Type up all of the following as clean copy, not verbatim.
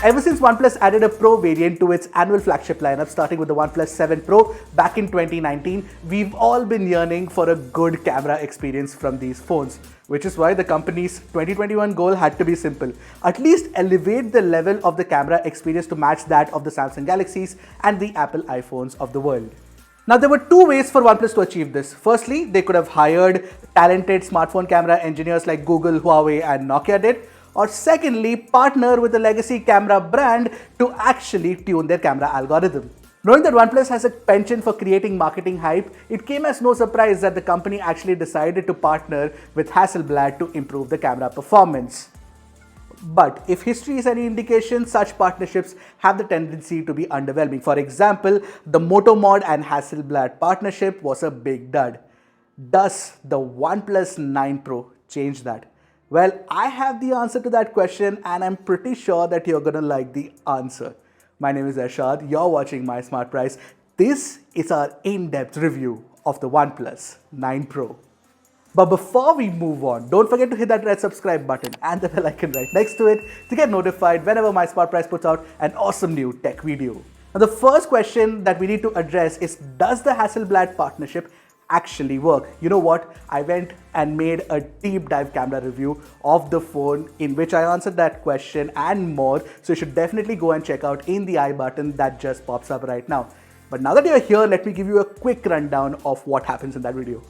Ever since OnePlus added a Pro variant to its annual flagship lineup, starting with the OnePlus 7 Pro back in 2019, we've all been yearning for a good camera experience from these phones, which is why the company's 2021 goal had to be simple: at least elevate the level of the camera experience to match that of the Samsung Galaxies and the Apple iPhones of the world. Now, there were two ways for OnePlus to achieve this. Firstly, they could have hired talented smartphone camera engineers like Google, Huawei and Nokia did. Or secondly, partner with a legacy camera brand to actually tune their camera algorithm. Knowing that OnePlus has a penchant for creating marketing hype, it came as no surprise that the company actually decided to partner with Hasselblad to improve the camera performance. But if history is any indication, such partnerships have the tendency to be underwhelming. For example, the Motomod and Hasselblad partnership was a big dud. Does the OnePlus 9 Pro change that? Well, I have the answer to that question and I'm pretty sure that you're gonna like the answer. My name is Arshad, you're watching MySmartPrice. This is our in-depth review of the OnePlus 9 Pro. But before we move on, don't forget to hit that red subscribe button and the bell icon right next to it to get notified whenever MySmartPrice puts out an awesome new tech video. Now, the first question that we need to address is, does the Hasselblad partnership actually work? You know what? I went and made a deep dive camera review of the phone in which I answered that question and more. So you should definitely go and check out in the I button that just pops up right now. But now that you're here, let me give you a quick rundown of what happens in that video.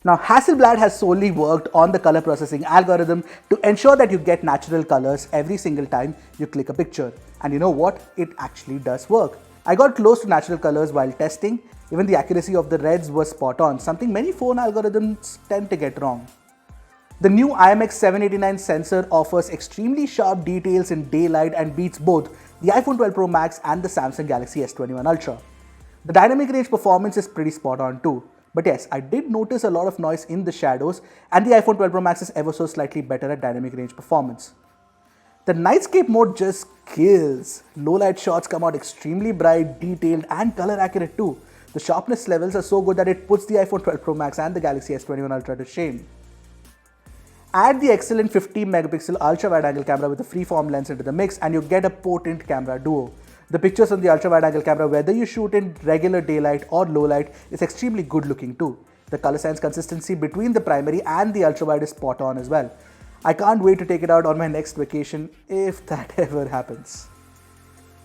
Now, Hasselblad has solely worked on the color processing algorithm to ensure that you get natural colors every single time you click a picture. And you know what? It actually does work. I got close to natural colors while testing. Even the accuracy of the reds was spot on, something many phone algorithms tend to get wrong. The new IMX789 sensor offers extremely sharp details in daylight and beats both the iPhone 12 Pro Max and the Samsung Galaxy S21 Ultra. The dynamic range performance is pretty spot on too. But yes, I did notice a lot of noise in the shadows, and the iPhone 12 Pro Max is ever so slightly better at dynamic range performance. The nightscape mode just kills. Low light shots come out extremely bright, detailed and color accurate too. The sharpness levels are so good that it puts the iPhone 12 Pro Max and the Galaxy S21 Ultra to shame. Add the excellent 15 megapixel ultra wide angle camera with a freeform lens into the mix and you get a potent camera duo. The pictures on the ultra wide angle camera, whether you shoot in regular daylight or low light, is extremely good looking too. The color science consistency between the primary and the ultra wide is spot on as well. I can't wait to take it out on my next vacation if that ever happens.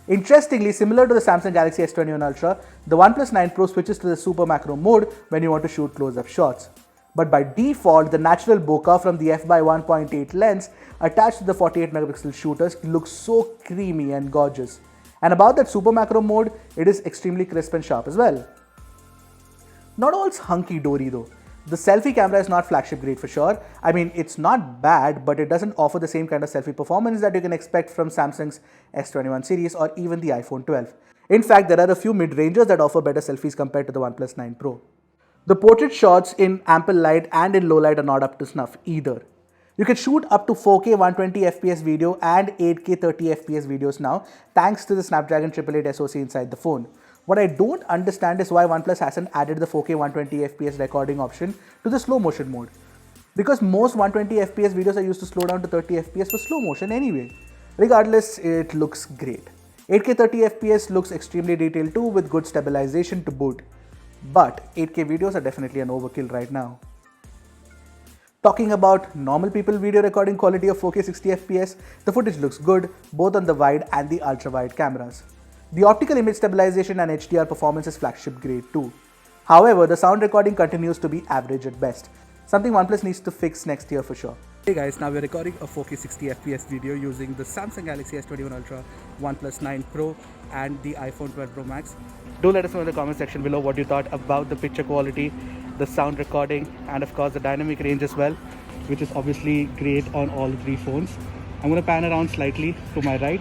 Interestingly, similar to the Samsung Galaxy S21 Ultra, the OnePlus 9 Pro switches to the super macro mode when you want to shoot close-up shots. But by default, the natural bokeh from the f/1.8 lens attached to the 48 megapixel shooters looks so creamy and gorgeous. And about that super macro mode, it is extremely crisp and sharp as well. Not all's hunky-dory though. The selfie camera is not flagship grade for sure. I mean, it's not bad, but it doesn't offer the same kind of selfie performance that you can expect from Samsung's S21 series or even the iPhone 12. In fact, there are a few mid-rangers that offer better selfies compared to the OnePlus 9 Pro. The portrait shots in ample light and in low light are not up to snuff either. You can shoot up to 4K 120fps video and 8K 30fps videos now, thanks to the Snapdragon 888 SoC inside the phone. What I don't understand is why OnePlus hasn't added the 4K 120fps recording option to the slow motion mode. Because most 120fps videos are used to slow down to 30fps for slow motion anyway. Regardless, it looks great. 8K 30fps looks extremely detailed too with good stabilization to boot. But 8K videos are definitely an overkill right now. Talking about normal people video recording quality of 4K 60fps, the footage looks good both on the wide and the ultra wide cameras. The optical image stabilization and HDR performance is flagship grade too. However, the sound recording continues to be average at best, something OnePlus needs to fix next year for sure. Hey guys, now we're recording a 4K 60fps video using the Samsung Galaxy S21 Ultra, OnePlus 9 Pro and the iPhone 12 Pro Max. Do let us know in the comment section below what you thought about the picture quality, the sound recording and of course the dynamic range as well, which is obviously great on all three phones. I'm going to pan around slightly to my right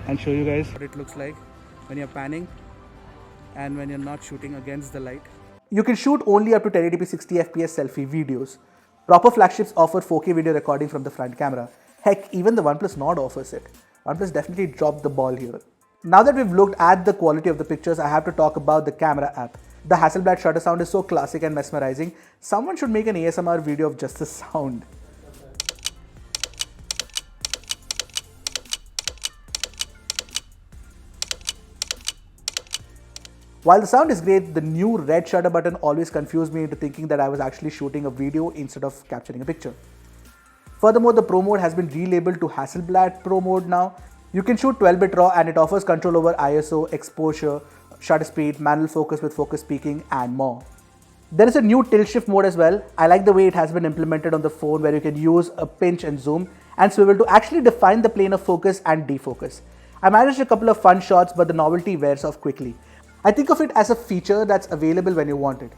and show you guys what it looks like when you're panning and when you're not shooting against the light. You can shoot only up to 1080p 60fps selfie videos. Proper flagships offer 4K video recording from the front camera. Heck, even the OnePlus Nord offers it. OnePlus definitely dropped the ball here. Now that we've looked at the quality of the pictures, I have to talk about the camera app. The Hasselblad shutter sound is so classic and mesmerizing. Someone should make an ASMR video of just the sound. While the sound is great, the new red shutter button always confused me into thinking that I was actually shooting a video instead of capturing a picture. Furthermore, the Pro mode has been relabeled to Hasselblad Pro mode now. You can shoot 12-bit RAW and it offers control over ISO, exposure, shutter speed, manual focus with focus peaking and more. There is a new tilt shift mode as well. I like the way it has been implemented on the phone where you can use a pinch and zoom and swivel to actually define the plane of focus and defocus. I managed a couple of fun shots, but the novelty wears off quickly. I think of it as a feature that's available when you want it.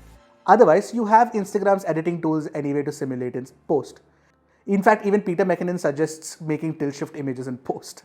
Otherwise, you have Instagram's editing tools anyway to simulate in post. In fact, even Peter McKinnon suggests making tilt shift images in post.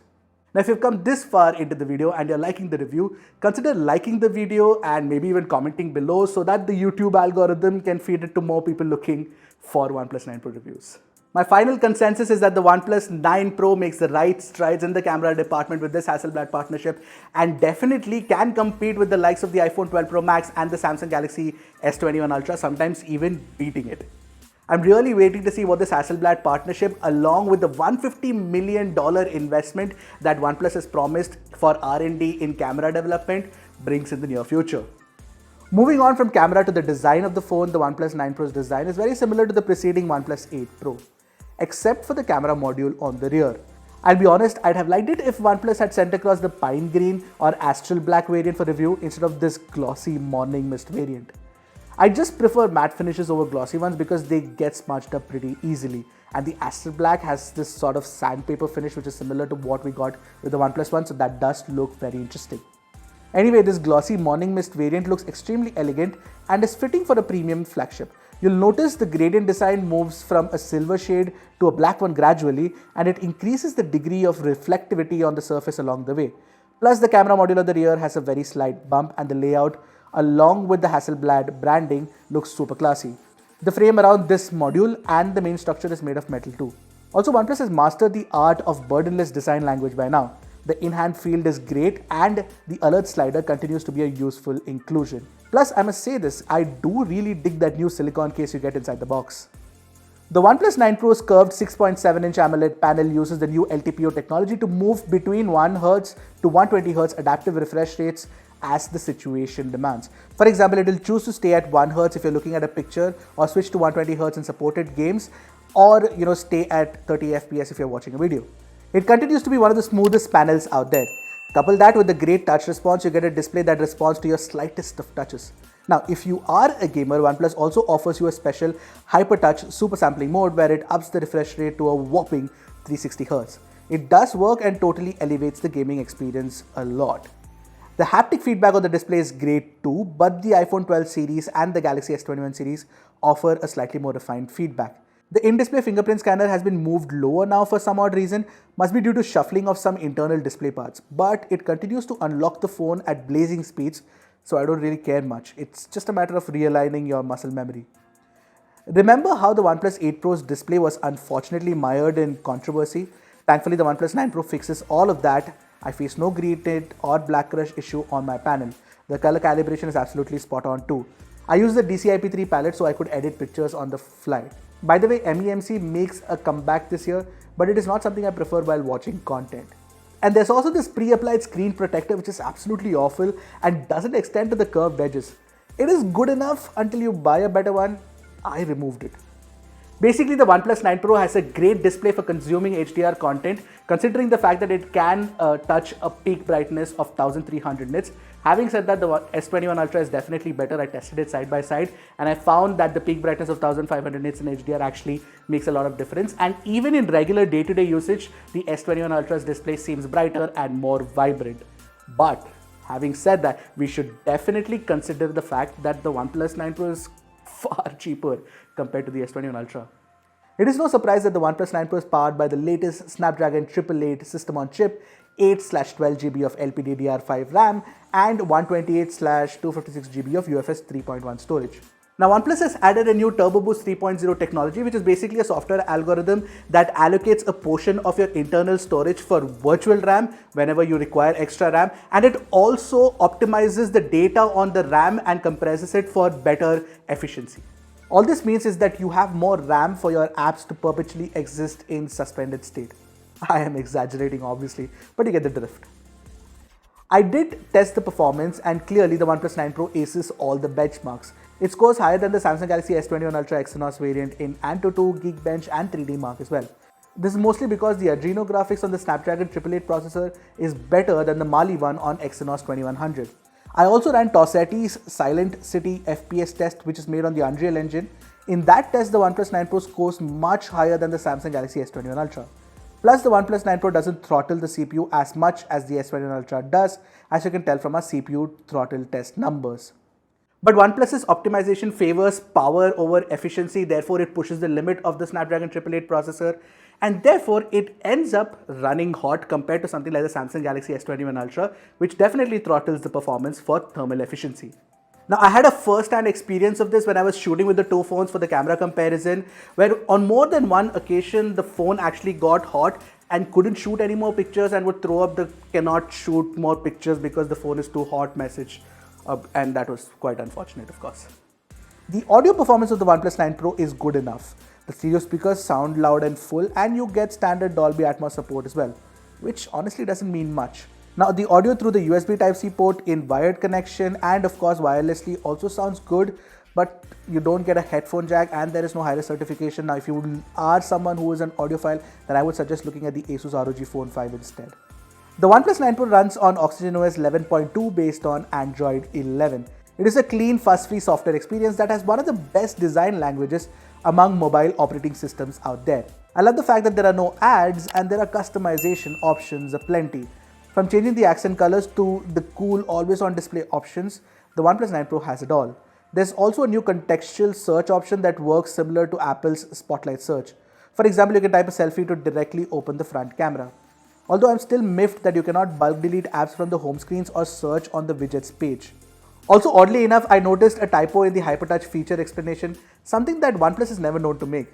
Now, if you've come this far into the video and you're liking the review, consider liking the video and maybe even commenting below so that the YouTube algorithm can feed it to more people looking for OnePlus 9 Pro reviews. My final consensus is that the OnePlus 9 Pro makes the right strides in the camera department with this Hasselblad partnership and definitely can compete with the likes of the iPhone 12 Pro Max and the Samsung Galaxy S21 Ultra, sometimes even beating it. I'm really waiting to see what this Hasselblad partnership, along with the $150 million investment that OnePlus has promised for R&D in camera development, brings in the near future. Moving on from camera to the design of the phone, the OnePlus 9 Pro's design is very similar to the preceding OnePlus 8 Pro, except for the camera module on the rear. I'll be honest, I'd have liked it if OnePlus had sent across the pine green or astral black variant for review instead of this glossy morning mist variant. I just prefer matte finishes over glossy ones because they get smudged up pretty easily, and the astral black has this sort of sandpaper finish which is similar to what we got with the OnePlus one, so that does look very interesting. Anyway, this glossy morning mist variant looks extremely elegant and is fitting for a premium flagship. You'll notice the gradient design moves from a silver shade to a black one gradually, and it increases the degree of reflectivity on the surface along the way. Plus, the camera module on the rear has a very slight bump, and the layout along with the Hasselblad branding looks super classy. The frame around this module and the main structure is made of metal too. Also, OnePlus has mastered the art of burdenless design language by now. The in-hand field is great and the alert slider continues to be a useful inclusion. Plus, I must say this, I do really dig that new silicone case you get inside the box. The OnePlus 9 Pro's curved 6.7-inch AMOLED panel uses the new LTPO technology to move between 1Hz to 120Hz adaptive refresh rates as the situation demands. For example, it will choose to stay at 1Hz if you're looking at a picture, or switch to 120Hz in supported games, or stay at 30 FPS if you're watching a video. It continues to be one of the smoothest panels out there. Couple that with the great touch response, you get a display that responds to your slightest of touches. Now, if you are a gamer, OnePlus also offers you a special hyper touch super sampling mode where it ups the refresh rate to a whopping 360Hz. It does work and totally elevates the gaming experience a lot. The haptic feedback on the display is great too, but the iPhone 12 series and the Galaxy S21 series offer a slightly more refined feedback. The in-display fingerprint scanner has been moved lower now for some odd reason, must be due to shuffling of some internal display parts, but it continues to unlock the phone at blazing speeds, so I don't really care much. It's just a matter of realigning your muscle memory. Remember how the OnePlus 8 Pro's display was unfortunately mired in controversy? Thankfully, the OnePlus 9 Pro fixes all of that. I face no green tint or black crush issue on my panel. The color calibration is absolutely spot on too. I use the DCI-P3 palette so I could edit pictures on the fly. By the way, MEMC makes a comeback this year, but it is not something I prefer while watching content. And there's also this pre-applied screen protector which is absolutely awful and doesn't extend to the curved edges. It is good enough until you buy a better one. I removed it. Basically, the OnePlus 9 Pro has a great display for consuming HDR content, considering the fact that it can touch a peak brightness of 1300 nits. Having said that, the S21 Ultra is definitely better. I tested it side by side and I found that the peak brightness of 1500 nits in HDR actually makes a lot of difference. And even in regular day-to-day usage, the S21 Ultra's display seems brighter and more vibrant. But having said that, we should definitely consider the fact that the OnePlus 9 Pro is far cheaper compared to the S21 Ultra. It is no surprise that the OnePlus 9 Pro is powered by the latest Snapdragon 888 system on chip, 8/12GB of LPDDR5 RAM, and 128/256GB of UFS 3.1 storage. Now, OnePlus has added a new Turbo Boost 3.0 technology, which is basically a software algorithm that allocates a portion of your internal storage for virtual RAM whenever you require extra RAM, and it also optimizes the data on the RAM and compresses it for better efficiency. All this means is that you have more RAM for your apps to perpetually exist in suspended state. I am exaggerating obviously, but you get the drift. I did test the performance, and clearly the OnePlus 9 Pro aces all the benchmarks. It scores higher than the Samsung Galaxy S21 Ultra Exynos variant in Antutu, Geekbench and 3D Mark as well. This is mostly because the Adreno graphics on the Snapdragon 888 processor is better than the Mali one on Exynos 2100. I also ran Tossetti's Silent City FPS test, which is made on the Unreal Engine. In that test, the OnePlus 9 Pro scores much higher than the Samsung Galaxy S21 Ultra. Plus, the OnePlus 9 Pro doesn't throttle the CPU as much as the S21 Ultra does, as you can tell from our CPU throttle test numbers. But OnePlus's optimization favors power over efficiency, therefore it pushes the limit of the Snapdragon 888 processor, and therefore it ends up running hot compared to something like the Samsung Galaxy S21 Ultra, which definitely throttles the performance for thermal efficiency. Now, I had a first-hand experience of this when I was shooting with the two phones for the camera comparison, where on more than one occasion the phone actually got hot and couldn't shoot any more pictures and would throw up the cannot shoot more pictures because the phone is too hot message. And that was quite unfortunate, of course. The audio performance of the OnePlus 9 Pro is good enough. The stereo speakers sound loud and full, and you get standard Dolby Atmos support as well, which honestly doesn't mean much. Now, the audio through the USB Type-C port in wired connection and of course wirelessly also sounds good, but you don't get a headphone jack and there is no Hi-Res certification. Now, if you are someone who is an audiophile, then I would suggest looking at the Asus ROG Phone 5 instead. The OnePlus 9 Pro runs on OxygenOS 11.2 based on Android 11. It is a clean, fuss-free software experience that has one of the best design languages among mobile operating systems out there. I love the fact that there are no ads and there are customization options aplenty. From changing the accent colors to the cool always-on display options, the OnePlus 9 Pro has it all. There's also a new contextual search option that works similar to Apple's Spotlight search. For example, you can type a selfie to directly open the front camera. Although I'm still miffed that you cannot bulk delete apps from the home screens or search on the widgets page. Also, oddly enough, I noticed a typo in the HyperTouch feature explanation, something that OnePlus is never known to make.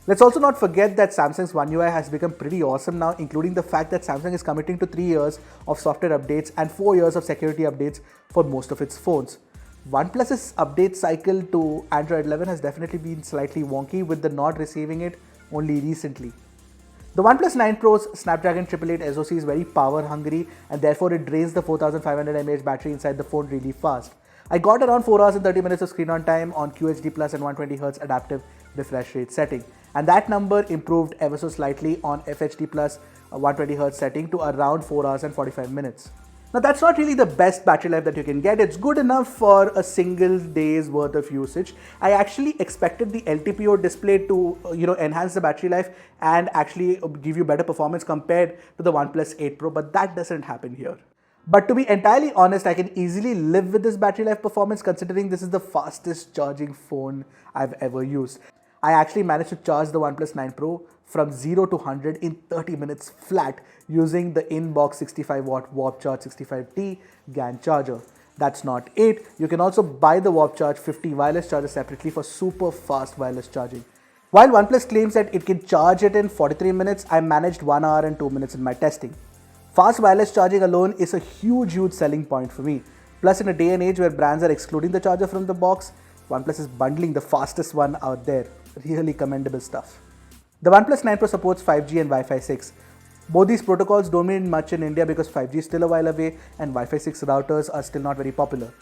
Let's also not forget that Samsung's One UI has become pretty awesome now, including the fact that Samsung is committing to 3 years of software updates and 4 years of security updates for most of its phones. OnePlus's update cycle to Android 11 has definitely been slightly wonky, with the not receiving it only recently. The OnePlus 9 Pro's Snapdragon 888 SoC is very power hungry, and therefore it drains the 4500 mAh battery inside the phone really fast. I got around 4 hours and 30 minutes of screen on time on QHD Plus and 120Hz adaptive refresh rate setting, and that number improved ever so slightly on FHD Plus 120Hz setting to around 4 hours and 45 minutes. Now, that's not really the best battery life that you can get. It's good enough for a single day's worth of usage. I actually expected the LTPO display to enhance the battery life and actually give you better performance compared to the OnePlus 8 Pro, but that doesn't happen here. But to be entirely honest, I can easily live with this battery life performance, considering this is the fastest charging phone I've ever used. I actually managed to charge the OnePlus 9 Pro from 0 to 100 in 30 minutes flat using the in-box 65-watt Warp Charge 65T GAN charger. That's not it. You can also buy the Warp Charge 50 wireless charger separately for super fast wireless charging. While OnePlus claims that it can charge it in 43 minutes, I managed 1 hour and 2 minutes in my testing. Fast wireless charging alone is a huge selling point for me. Plus, in a day and age where brands are excluding the charger from the box, OnePlus is bundling the fastest one out there. Really commendable stuff. The OnePlus 9 Pro supports 5G and Wi-Fi 6. Both these protocols don't mean much in India because 5G is still a while away and Wi-Fi 6 routers are still not very popular.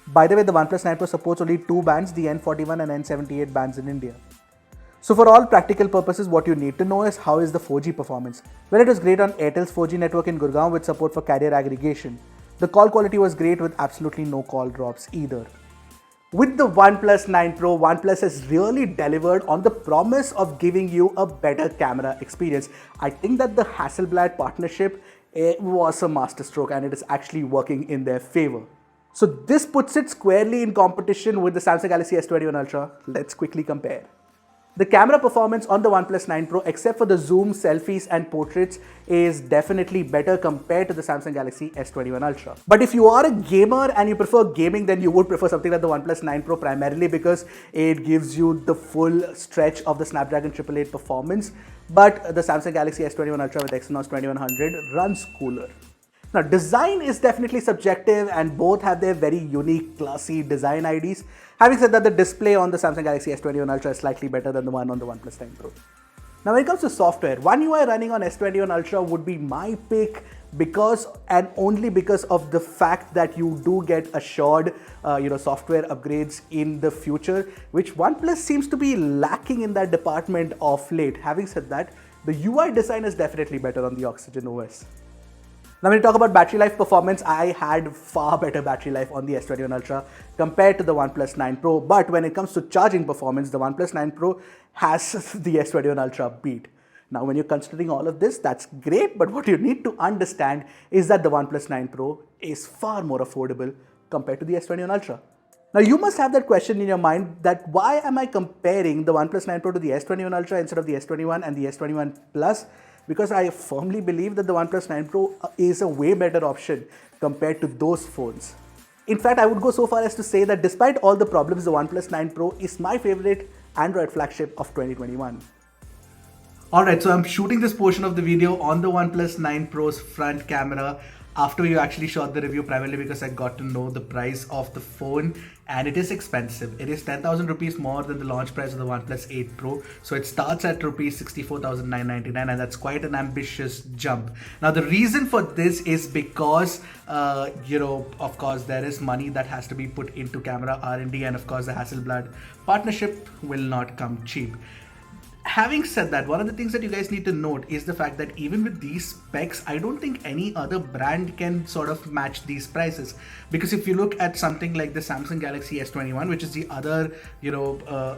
By the way, the OnePlus 9 Pro supports only 2 bands, the N41 and N78 bands in India. So for all practical purposes, what you need to know is how is the 4G performance. Well, it was great on Airtel's 4G network in Gurgaon with support for carrier aggregation. The call quality was great with absolutely no call drops either. With the OnePlus 9 Pro, OnePlus has really delivered on the promise of giving you a better camera experience. I think that the Hasselblad partnership was a masterstroke and it is actually working in their favor. So this puts it squarely in competition with the Samsung Galaxy S21 Ultra. Let's quickly compare. The camera performance on the OnePlus 9 Pro, except for the zoom, selfies and portraits, is definitely better compared to the Samsung Galaxy S21 Ultra. But if you are a gamer and you prefer gaming, then you would prefer something like the OnePlus 9 Pro primarily because it gives you the full stretch of the Snapdragon 888 performance. But the Samsung Galaxy S21 Ultra with Exynos 2100 runs cooler. Now, design is definitely subjective and both have their very unique, classy design IDs. Having said that, the display on the Samsung Galaxy S21 Ultra is slightly better than the one on the OnePlus 9 Pro. Now, when it comes to software, One UI running on S21 Ultra would be my pick because and only because of the fact that you do get assured software upgrades in the future, which OnePlus seems to be lacking in that department of late. Having said that, the UI design is definitely better on the Oxygen OS. Now when you talk about battery life performance, I had far better battery life on the S21 Ultra compared to the OnePlus 9 Pro, but when it comes to charging performance, the OnePlus 9 Pro has the S21 Ultra beat. Now when you're considering all of this, that's great, but what you need to understand is that the OnePlus 9 Pro is far more affordable compared to the S21 Ultra. Now you must have that question in your mind that why am I comparing the OnePlus 9 Pro to the S21 Ultra instead of the S21 and the S21 Plus? Because I firmly believe that the OnePlus 9 Pro is a way better option compared to those phones. In fact, I would go so far as to say that despite all the problems, the OnePlus 9 Pro is my favorite Android flagship of 2021. Alright, so I'm shooting this portion of the video on the OnePlus 9 Pro's front camera after you actually shot the review, primarily because I got to know the price of the phone, and it is expensive. It is 10,000 rupees more than the launch price of the OnePlus 8 Pro. So it starts at rupees 64,999, and that's quite an ambitious jump. Now the reason for this is because, of course, there is money that has to be put into camera R&D, and of course the Hasselblad partnership will not come cheap. Having said that, one of the things that you guys need to note is the fact that even with these specs, I don't think any other brand can sort of match these prices. Because if you look at something like the Samsung Galaxy S21, which is the other,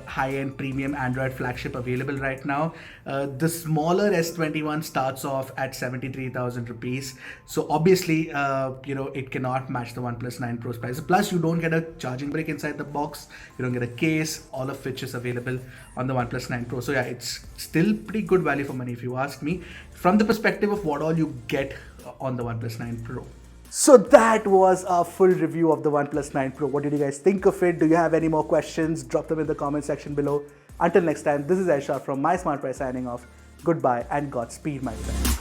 high-end premium Android flagship available right now, the smaller S21 starts off at 73,000 rupees. So obviously, it cannot match the OnePlus 9 Pro's price. Plus, you don't get a charging brick inside the box. You don't get a case, all of which is available on the OnePlus 9 Pro. So yeah, it's still pretty good value for money if you ask me, from the perspective of what all you get on the OnePlus 9 Pro. So that was our full review of the OnePlus 9 Pro. What did you guys think of it? Do you have any more questions? Drop them in the comment section below. Until next time, this is Aisha from MySmartPrice signing off. Goodbye and Godspeed, my friends.